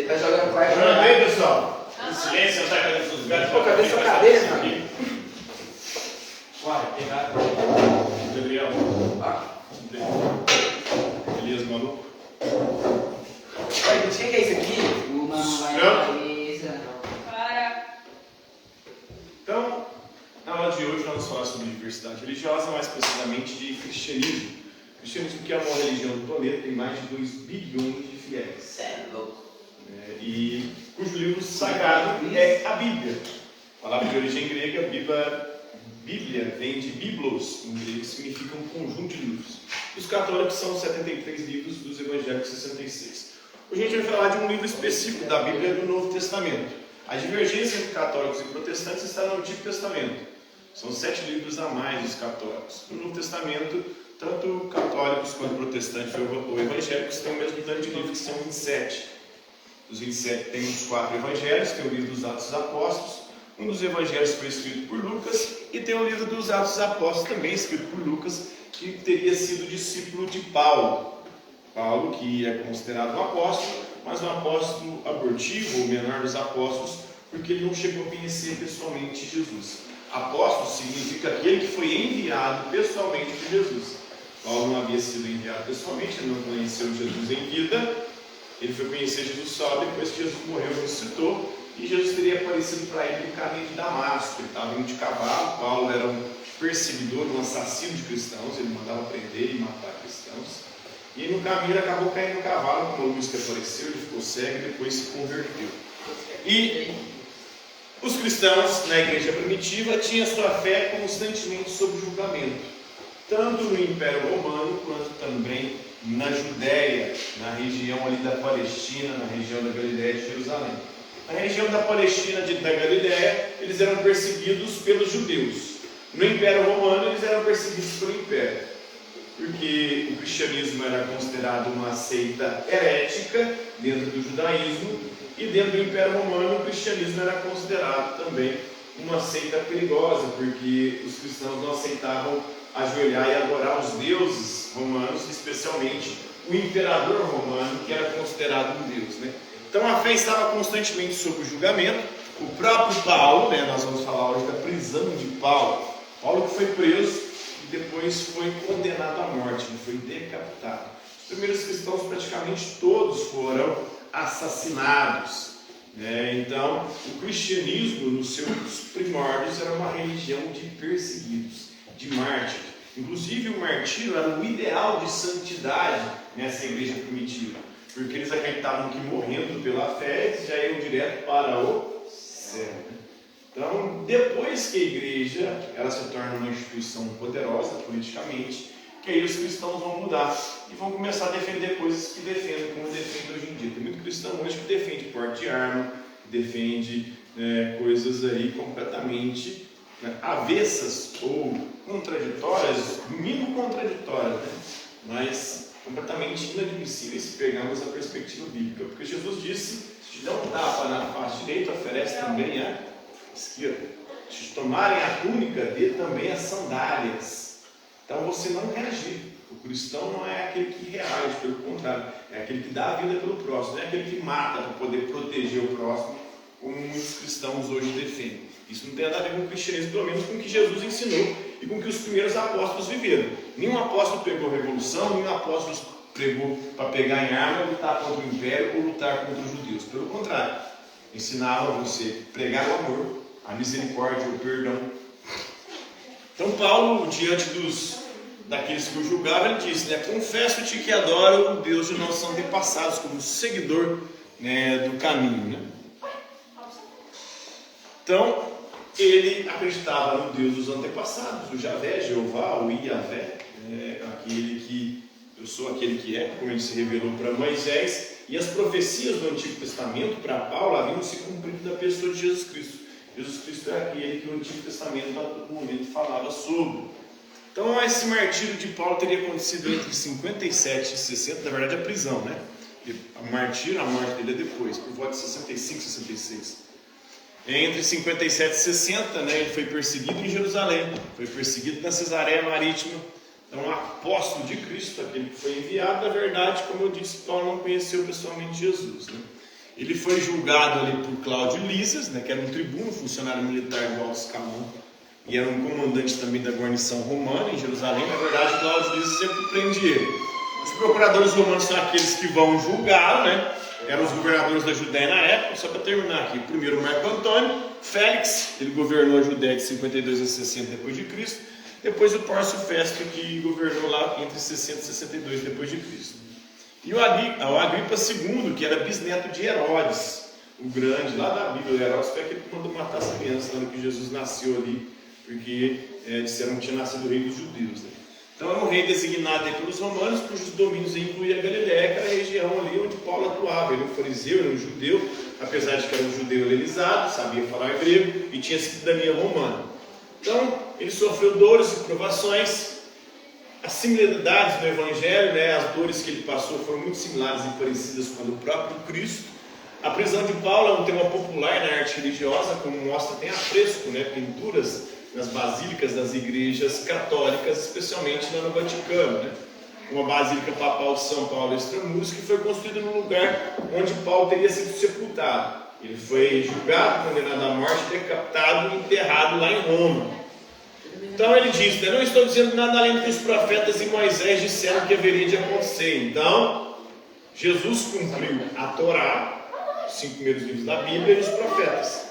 tá jogando com a Jogando aí, pessoal. Em silêncio, não tá cadê seus lugares? Pô, cadê sua cadeira, mano? Uai, pegado. Gabriel. Elias, maluco. Olha, o que é isso aqui? Uma vai na cabeça. Para. Então, na aula de hoje nós vamos falar sobre diversidade religiosa, mais precisamente de cristianismo. Cristianismo que é uma religião do planeta, tem mais de 2 bilhões de fiéis. Sério, louco. E cujo livro sagrado é a Bíblia. A palavra de origem grega, Bíblia vem de biblos, em grego significa um conjunto de livros. Os católicos são 73 livros, dos evangélicos 66. Hoje a gente vai falar de um livro específico da Bíblia do Novo Testamento. A divergência entre católicos e protestantes está no Antigo Testamento. São 7 livros a mais dos católicos. No Novo Testamento, tanto católicos quanto protestantes ou evangélicos têm o mesmo tanto de livros, que são 27. Dos 27 tem os 4 evangelhos, tem o livro dos Atos dos Apóstolos. Um dos evangelhos foi escrito por Lucas e tem o livro dos Atos dos Apóstolos também escrito por Lucas, que teria sido discípulo de Paulo. Paulo, que é considerado um apóstolo, mas um apóstolo abortivo, o menor dos apóstolos, porque ele não chegou a conhecer pessoalmente Jesus. Apóstolo significa aquele que foi enviado pessoalmente por Jesus. Paulo não havia sido enviado pessoalmente, ele não conheceu Jesus em vida. Ele foi conhecer Jesus só depois que Jesus morreu e ressuscitou, e Jesus teria aparecido para ele no caminho de Damasco. Ele estava indo de cavalo. Paulo era um perseguidor, um assassino de cristãos, ele mandava prender e matar cristãos. E no caminho ele acabou caindo no cavalo, como a luz que apareceu, ele ficou cego e depois se converteu. E os cristãos na igreja primitiva tinham sua fé constantemente sob julgamento, tanto no Império Romano quanto também na Judéia, na região ali da Palestina, na região da Galiléia de Jerusalém. Na região da Palestina da Galiléia, eles eram perseguidos pelos judeus. No Império Romano, eles eram perseguidos pelo Império, porque o cristianismo era considerado uma seita herética dentro do judaísmo, e dentro do Império Romano o cristianismo era considerado também uma seita perigosa, porque os cristãos não aceitavam ajoelhar e adorar os deuses romanos, especialmente o imperador romano, que era considerado um deus, né? Então a fé estava constantemente sob julgamento. O próprio Paulo, nós vamos falar hoje da prisão de Paulo. Paulo que foi preso e depois foi condenado à morte, ele foi decapitado. Os primeiros cristãos praticamente todos foram assassinados. Então o cristianismo nos seus primórdios era uma religião de perseguidos, de mártires. Inclusive o martírio era o ideal de santidade nessa igreja primitiva, porque eles acreditavam que morrendo pela fé eles já iam direto para o céu. Então, depois que a igreja ela se torna uma instituição poderosa politicamente, que aí os cristãos vão mudar e vão começar a defender coisas que defendem, como defende hoje em dia. Tem muito cristão hoje que defende porte de arma, que defende coisas aí completamente avessas ou contraditórias, no mínimo contraditórias, né? Mas completamente inadmissíveis se pegarmos a perspectiva bíblica, porque Jesus disse: se te dão um tapa na face direita, oferece também a esquerda. Se te tomarem a túnica, dê também as sandálias. Então você não reagir. O cristão não é aquele que reage, pelo contrário, é aquele que dá a vida pelo próximo, não é aquele que mata para poder proteger o próximo, como muitos cristãos hoje defendem. Isso não tem nada a ver com o cristianismo, pelo menos com o que Jesus ensinou e com o que os primeiros apóstolos viveram. Nenhum apóstolo pregou revolução, nenhum apóstolo pregou para pegar em arma, lutar contra o império ou lutar contra os judeus. Pelo contrário, ensinava você a pregar o amor, a misericórdia, o perdão. Então Paulo, diante daqueles que o julgavam, ele disse, confesso-te que adoro o Deus de nossos antepassados, como seguidor do caminho. Então, ele acreditava no Deus dos antepassados, o Javé, Jeová, o Iavé, aquele que eu sou aquele que é, como ele se revelou para Moisés, e as profecias do Antigo Testamento para Paulo haviam se cumprido da pessoa de Jesus Cristo. Jesus Cristo é aquele que o Antigo Testamento a todo momento falava sobre. Então esse martírio de Paulo teria acontecido entre 57 e 60, na verdade a prisão, O martírio, a morte dele é depois, por volta de 65, 66. Entre 57 e 60, ele foi perseguido em Jerusalém, foi perseguido na Cesareia Marítima. Então, apóstolo de Cristo, aquele que foi enviado, na verdade, como eu disse, Paulo não conheceu pessoalmente Jesus. Ele foi julgado ali por Cláudio Lísias, né, que era um tribuno, funcionário militar do alto escalão, e era um comandante também da guarnição romana em Jerusalém. Na verdade, Cláudio Lísias sempre prende ele. Os procuradores romanos são aqueles que vão julgá-lo, né? Eram os governadores da Judéia na época. Só para terminar aqui, primeiro Marco Antônio, Félix, ele governou a Judéia de 52 a 60 depois de Cristo. Depois o Pórcio Festo, que governou lá entre 60 e 62 depois de Cristo. E o Agripa II, que era bisneto de Herodes, o grande, lá da Bíblia. Herodes foi aquele que mandou matar as crianças lá no que Jesus nasceu ali, porque disseram que tinha nascido o rei dos judeus, né? Então era um rei designado aí pelos romanos, cujos domínios incluía a Galiléia, que era a região ali onde Paulo atuava. Ele era um fariseu, era um judeu, apesar de que era um judeu helenizado, sabia falar grego e tinha cidadania romana. Então ele sofreu dores e provações. As similaridades do Evangelho, né, as dores que ele passou foram muito similares e parecidas com a do próprio Cristo. A prisão de Paulo é um tema popular na arte religiosa, como mostra, tem afresco, né, pinturas nas basílicas das igrejas católicas, especialmente lá no Vaticano, né? Uma basílica papal de São Paulo Extramuros, que foi construída no lugar onde Paulo teria sido sepultado. Ele foi julgado, condenado à morte, decapitado e enterrado lá em Roma. Então ele diz, né, não estou dizendo nada além do que os profetas e Moisés disseram que haveria de acontecer. Então, Jesus cumpriu a Torá, os 5 primeiros livros da Bíblia, e os profetas.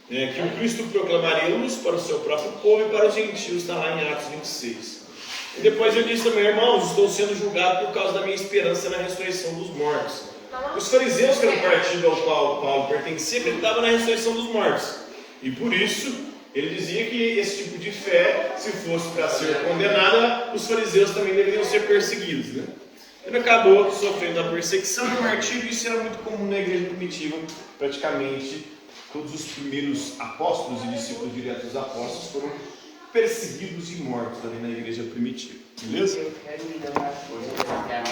Que o Cristo proclamaria luz para o seu próprio povo e para os gentios, está lá em Atos 26. E depois ele diz também, irmãos, estou sendo julgado por causa da minha esperança na ressurreição dos mortos. Os fariseus, que era o partido ao qual Paulo pertencia, acreditavam na ressurreição dos mortos. E por isso, ele dizia que esse tipo de fé, se fosse para ser condenada, os fariseus também deveriam ser perseguidos, né? Ele acabou sofrendo a perseguição e o martírio, isso era muito comum na igreja primitiva, praticamente. Todos os primeiros apóstolos e discípulos diretos dos apóstolos foram perseguidos e mortos ali na igreja primitiva. Beleza? Eu quero me dar uma coisa para